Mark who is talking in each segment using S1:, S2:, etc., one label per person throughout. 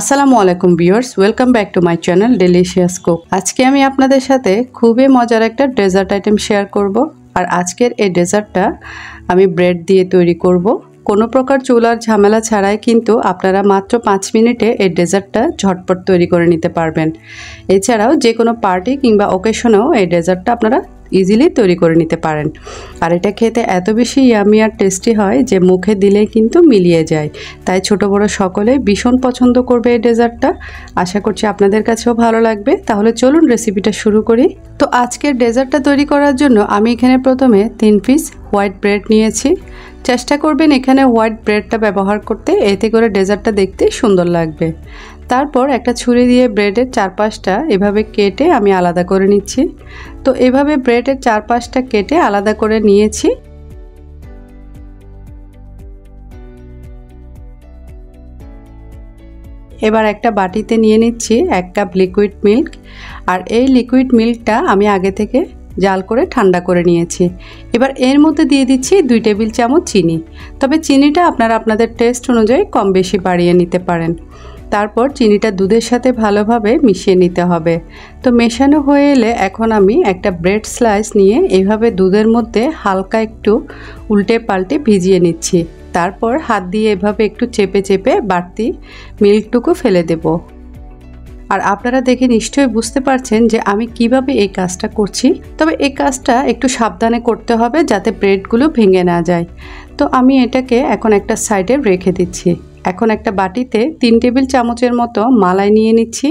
S1: আসসালামু আলাইকুম viewers, welcome back to my channel delicious cook. আজকে আমি আপনাদের সাথে খুবই মজার একটা ডেজার্ট আইটেম শেয়ার করব। আর আজকের এই ডেজার্টটা আমি ব্রেড দিয়ে তৈরি করব। কোনো প্রকার চুলার ঝামেলা ছাড়াই কিন্তু আপনারা মাত্র 5 মিনিটে এই ডেজার্টটা ঝটপট তৈরি করে নিতে পারবেন। এছাড়াও যে কোনো পার্টি কিংবা ওকেশনেও এই ডেজার্টটা আপনারা ইজিলি তৈরি করে নিতে পারেন। আর এটা খেতে এত বেশি ইয়ামি আর টেস্টি হয় যে মুখে দিলেই কিন্তু মিলিয়ে যায়। তাই ছোট বড় সকলে ভীষণ পছন্দ করবে এই ডেজার্টটা। আশা করছি আপনাদের কাছেও ভালো লাগবে। তাহলে চলুন রেসিপিটা শুরু করি। তো আজকের ডেজার্টটা তৈরি করার জন্য আমি এখানে প্রথমে 3 পিস হোয়াইট ব্রেড নিয়েছি। চেষ্টা করবেন এখানে হোয়াইট ব্রেডটা ব্যবহার করতে, এতে করে ডেজার্টটা দেখতে সুন্দর লাগবে। তারপর একটা ছুরি দিয়ে ব্রেডের চারপাশটা এভাবে কেটে আমি আলাদা করে নিচ্ছি। তো এভাবে ব্রেডের চারপাশটা কেটে আলাদা করে নিয়েছি। এবার একটা বাটিতে নিয়ে নিচ্ছি 1 কাপ লিকুইড মিল্ক। আর এই লিকুইড মিল্কটা আমি আগে থেকে জাল করে ঠান্ডা করে নিয়েছি। এবার এর মধ্যে দিয়ে দিচ্ছি 2 টেবিল চামচ চিনি। তবে চিনিটা আপনারা আপনাদের টেস্ট অনুযায়ী কম বেশি বাড়িয়ে নিতে পারেন। তারপর চিনিটা দুধের সাথে ভালোভাবে মিশিয়ে নিতে হবে। তো মেশানো হয়ে এলে এখন আমি একটা ব্রেড স্লাইস নিয়ে এইভাবে দুধের মধ্যে হালকা একটু উল্টে পাল্টে ভিজিয়ে নিচ্ছি। তারপর হাত দিয়ে এভাবে একটু চেপে চেপে বাড়তি মিল্কটুকু ফেলে দেব। আর আপনারা দেখে নিশ্চয়ই বুঝতে পারছেন যে আমি কিভাবে এই কাজটা করছি। তবে এই কাজটা একটু সাবধানে করতে হবে যাতে ব্রেডগুলো ভেঙে না যায়। তো আমি এটাকে এখন একটা সাইডে রেখে দিচ্ছি। এখন একটা বাটিতে 3 টেবিল চামচের মতো মালাই নিয়ে নিচ্ছি।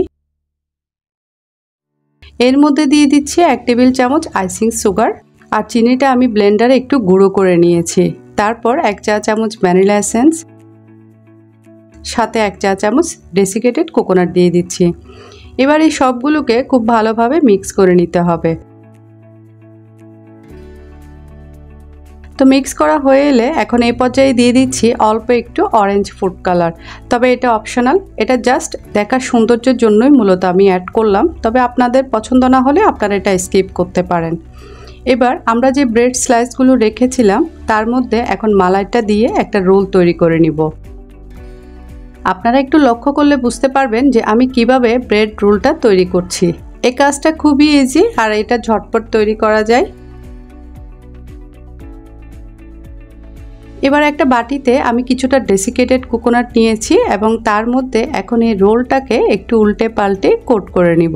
S1: এর মধ্যে দিয়ে দিচ্ছি 1 টেবিল চামচ আইসিং সুগার। আর চিনিটা আমি ব্লেন্ডারে একটু গুঁড়ো করে নিয়েছি। তারপর 1 চা চামচ ভ্যানিলা এসেন্স, সাথে 1 চা চামচ ডেসিকেটেড কোকোনাট দিয়ে দিচ্ছি। এবার এই সবগুলোকে খুব ভালোভাবে মিক্স করে নিতে হবে। তো মিক্স করা হয়ে এলে এখন এই পর্যায়ে দিয়ে দিচ্ছি অল্প একটু অরেঞ্জ ফুড কালার। তবে এটা অপশনাল, এটা জাস্ট দেখার সৌন্দর্যের জন্যই মূলত আমি অ্যাড করলাম। তবে আপনাদের পছন্দ না হলে আপনারা এটা স্কিপ করতে পারেন। এবার আমরা যে ব্রেড স্লাইসগুলো রেখেছিলাম তার মধ্যে এখন মালাইটা দিয়ে একটা রোল তৈরি করে নিব। আপনারা একটু লক্ষ্য করলে বুঝতে পারবেন যে আমি কিভাবে ব্রেড রোলটা তৈরি করছি। এই কাজটা খুবই ইজি আর এটা ঝটপট তৈরি করা যায়। এবার একটা বাটিতে আমি কিছুটা ডেসিকেটেড কোকোনাট নিয়েছি এবং তার মধ্যে এখন এই রোলটাকে একটু উল্টে পাল্টে কোট করে নিব।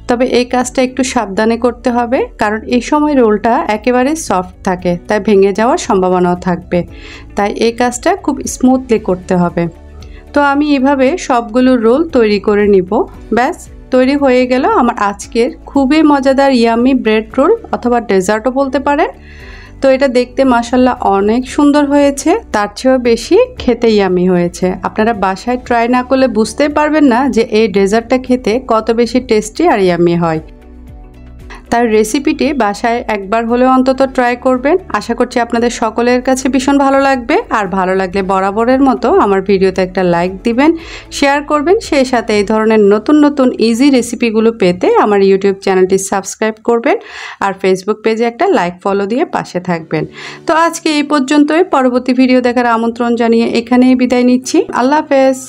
S1: তবে এই কাজটা একটু সাবধানে করতে হবে, কারণ এই সময় রোলটা একেবারে সফট থাকে, তাই ভেঙে যাওয়ার সম্ভাবনাও থাকবে। তাই এই কাজটা খুব স্মুথলি করতে হবে। তো আমি এভাবে সবগুলো রোল তৈরি করে নিব। ব্যাস তৈরি হয়ে গেল আমার আজকের খুবই মজাদার ইয়ামি ব্রেড রোল, অথবা ডেজার্টও বলতে পারেন। তো এটা দেখতে মাশাআল্লাহ অনেক সুন্দর হয়েছে, তার চেয়েও বেশি খেতে ইয়ামি হয়েছে। আপনারা বাসায় ট্রাই না করলে বুঝতে পারবেন না যে এই ডেজার্টটা খেতে কত বেশি টেস্টি আর ইয়ামি হয়। তার রেসিপিটি বাসায় একবার হলেও অন্তত ট্রাই করবেন। আশা করছি আপনাদের সকলের কাছে ভীষণ ভালো লাগবে। আর ভালো লাগলে বরাবরের মতো আমার ভিডিওতে একটা লাইক দিবেন, শেয়ার করবেন। সেই সাথে এই ধরনের নতুন নতুন ইজি রেসিপিগুলো পেতে আমার ইউটিউব চ্যানেলটি সাবস্ক্রাইব করবেন। আর ফেসবুক পেজে একটা লাইক ফলো দিয়ে পাশে থাকবেন। তো আজকে এই পর্যন্তই। পরবর্তী ভিডিও দেখার আমন্ত্রণ জানিয়ে এখানেই বিদায় নিচ্ছি। আল্লাহ হাফেজ।